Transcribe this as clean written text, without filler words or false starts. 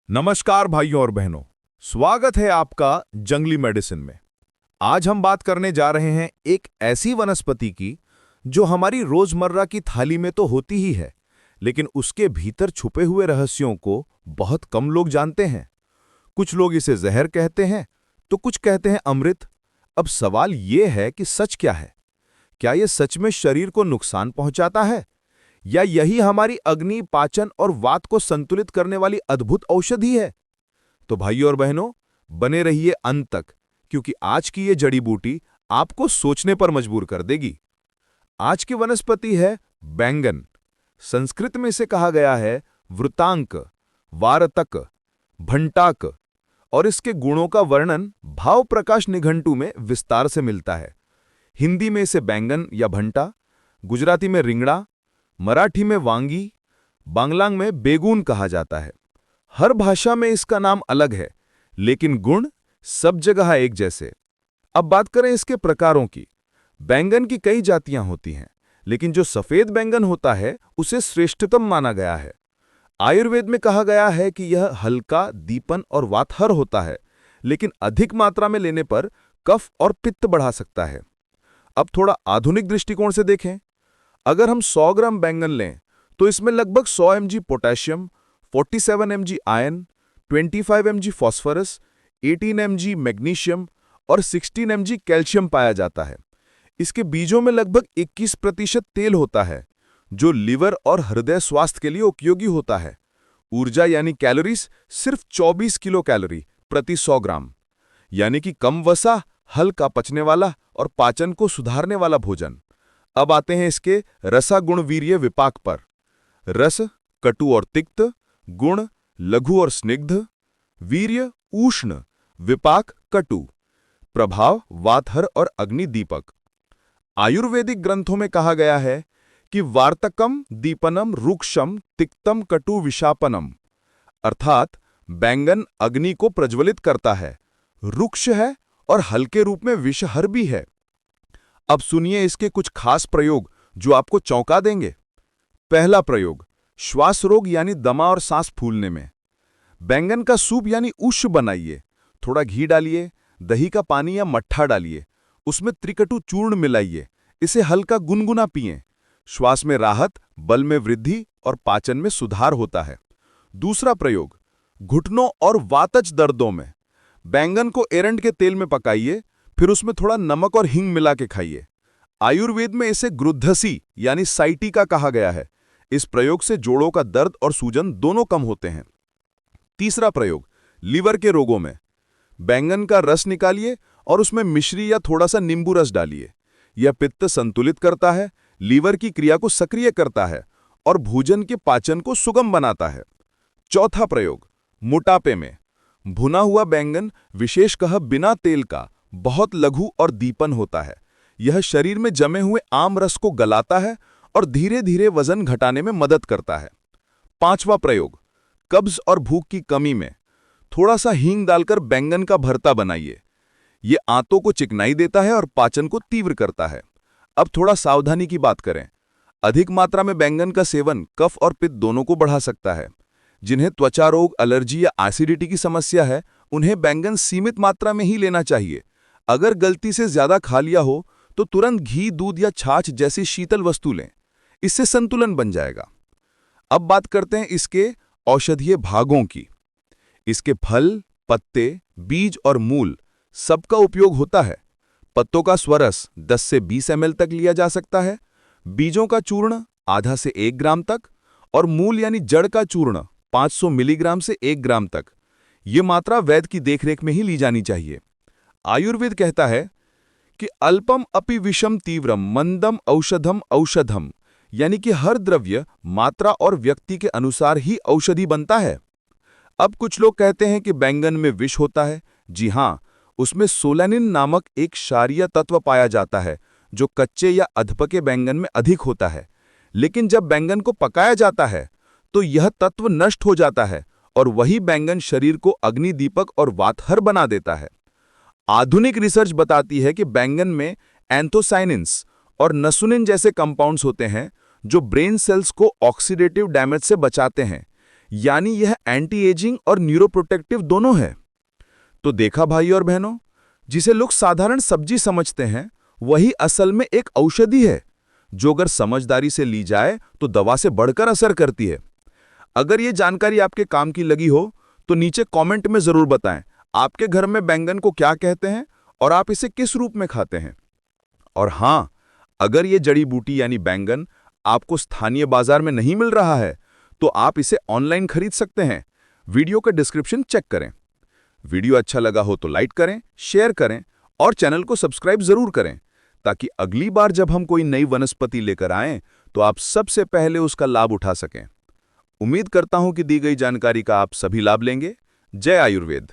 नमस्कार भाइयों और बहनों, स्वागत है आपका जंगली मेडिसिन में। आज हम बात करने जा रहे हैं एक ऐसी वनस्पति की जो हमारी रोजमर्रा की थाली में तो होती ही है, लेकिन उसके भीतर छुपे हुए रहस्यों को बहुत कम लोग जानते हैं। कुछ लोग इसे जहर कहते हैं तो कुछ कहते हैं अमृत। अब सवाल ये है कि सच क्या है? क्या यह सच में शरीर को नुकसान पहुंचाता है, या यही हमारी अग्नि, पाचन और वात को संतुलित करने वाली अद्भुत औषधि है? तो भाइयों और बहनों, बने रहिए अंत तक, क्योंकि आज की ये जड़ी बूटी आपको सोचने पर मजबूर कर देगी। आज की वनस्पति है बैंगन। संस्कृत में इसे कहा गया है वृतांक, वारतक, भंटाक, और इसके गुणों का वर्णन भाव प्रकाश निघंटु में विस्तार से मिलता है। हिंदी में इसे बैंगन या भंटा, गुजराती में रिंगड़ा, मराठी में वांगी, बांग्ला में बेगून कहा जाता है। हर भाषा में इसका नाम अलग है, लेकिन गुण सब जगह एक जैसे। अब बात करें इसके प्रकारों की। बैंगन की कई जातियां होती हैं, लेकिन जो सफेद बैंगन होता है उसे श्रेष्ठतम माना गया है। आयुर्वेद में कहा गया है कि यह हल्का, दीपन और वातहर होता है, लेकिन अधिक मात्रा में लेने पर कफ और पित्त बढ़ा सकता है। अब थोड़ा आधुनिक दृष्टिकोण से देखें। अगर हम 100 ग्राम बैंगन लें तो इसमें लगभग 100 mg potassium, 47 mg iron, 25 mg phosphorus, 18 mg magnesium और 16 mg कैल्शियम पाया जाता है। इसके बीजों में लगभग 21% तेल होता है, जो लिवर और हृदय स्वास्थ्य के लिए उपयोगी होता है। ऊर्जा यानी कैलोरीज सिर्फ 24 किलो कैलोरी प्रति 100 ग्राम, यानी कि कम वसा, हल्का पचने वाला और पाचन को सुधारने वाला भोजन। अब आते हैं इसके रसागुण वीर्य विपाक पर। रस कटु और तिक्त, गुण लघु और स्निग्ध, वीर्य उष्ण, विपाक कटु, प्रभाव वातहर और अग्निदीपक। आयुर्वेदिक ग्रंथों में कहा गया है कि वार्तकम दीपनम रुक्षम तिक्तम कटु विशापनम, अर्थात बैंगन अग्नि को प्रज्वलित करता है, रुक्ष है और हल्के रूप में विषहर भी है। अब सुनिए इसके कुछ खास प्रयोग जो आपको चौंका देंगे। पहला प्रयोग, श्वास रोग यानी दमा और सांस फूलने में। बैंगन का सूप यानी उष्ण बनाइए। थोड़ा घी डालिए, दही का पानी या मट्ठा डालिए, उसमें त्रिकटु चूर्ण मिलाइए, इसे हल्का गुनगुना पिएं। श्वास में राहत, बल में वृद्धि और पाचन में सुधार होता है। दूसरा प्रयोग, घुटनों और वातज दर्दों में। बैंगन को एरंड के तेल में पकाइए, फिर उसमें थोड़ा नमक और हींग मिला के खाइए। आयुर्वेद में इसे गृद्धसी यानी साइटिका कहा गया है। इस प्रयोग से जोड़ों का दर्द और सूजन दोनों कम होते हैं। तीसरा प्रयोग, लीवर के रोगों में। बैंगन का रस निकालिए और उसमें मिश्री या थोड़ा सा नींबू रस डालिए। यह पित्त संतुलित करता है, लीवर की क्रिया को सक्रिय करता है और भोजन के पाचन को सुगम बनाता है। चौथा प्रयोग, मोटापे में। भुना हुआ बैंगन, विशेषतः बिना तेल का, बहुत लघु और दीपन होता है। यह शरीर में जमे हुए आम रस को गलाता है और धीरे धीरे वजन घटाने में मदद करता है। पांचवा प्रयोग, कब्ज और भूख की कमी में। थोड़ा सा हींग डालकर बैंगन का भरता बनाइए। ये आंतों को चिकनाई देता है और पाचन को तीव्र करता है। अब थोड़ा सावधानी की बात करें। अधिक मात्रा में बैंगन का सेवन कफ और पित्त दोनों को बढ़ा सकता है। जिन्हें त्वचा रोग, एलर्जी या एसिडिटी की समस्या है, उन्हें बैंगन सीमित मात्रा में ही लेना चाहिए। अगर गलती से ज्यादा खा लिया हो तो तुरंत घी, दूध या छाछ जैसी शीतल वस्तु लें, इससे संतुलन बन जाएगा। अब बात करते हैं इसके औषधीय भागों की। इसके फल, पत्ते, बीज और मूल सबका उपयोग होता है। पत्तों का स्वरस 10 से 20 ml तक लिया जा सकता है, बीजों का चूर्ण आधा से 1 ग्राम तक, और मूल यानी जड़ का चूर्ण 500 मिलीग्राम से 1 ग्राम तक। ये मात्रा वैद्य की देखरेख में ही ली जानी चाहिए। आयुर्वेद कहता है कि अल्पम अपि विषम तीव्रम मंदम औषधम औषधम, यानी कि हर द्रव्य मात्रा और व्यक्ति के अनुसार ही औषधि बनता है। अब कुछ लोग कहते हैं कि बैंगन में विष होता है। जी हाँ, उसमें सोलैनिन नामक एक क्षारीय तत्व पाया जाता है जो कच्चे या अधपके बैंगन में अधिक होता है। लेकिन जब बैंगन को पकाया जाता है तो यह तत्व नष्ट हो जाता है और वही बैंगन शरीर को अग्निदीपक और वातहर बना देता है। आधुनिक रिसर्च बताती है कि बैंगन में एंथोसाइनिन्स और नसुनिन जैसे कंपाउंड्स होते हैं जो ब्रेन सेल्स को ऑक्सीडेटिव डैमेज से बचाते हैं। यानी यह एंटी एजिंग और न्यूरोप्रोटेक्टिव दोनों है। तो देखा भाई और बहनों, जिसे लोग साधारण सब्जी समझते हैं वही असल में एक औषधि है, जो अगर समझदारी से ली जाए तो दवा से बढ़कर असर करती है। अगर ये जानकारी आपके काम की लगी हो तो नीचे कमेंट में जरूर बताएं आपके घर में बैंगन को क्या कहते हैं और आप इसे किस रूप में खाते हैं। और हां, अगर ये जड़ी बूटी यानी बैंगन आपको स्थानीय बाजार में नहीं मिल रहा है तो आप इसे ऑनलाइन खरीद सकते हैं। वीडियो का डिस्क्रिप्शन चेक करें। वीडियो अच्छा लगा हो तो लाइक करें, शेयर करें और चैनल को सब्सक्राइब जरूर करें, ताकि अगली बार जब हम कोई नई वनस्पति लेकर आएं तो आप सबसे पहले उसका लाभ उठा सकें। उम्मीद करता हूं कि दी गई जानकारी का आप सभी लाभ लेंगे। जय आयुर्वेद।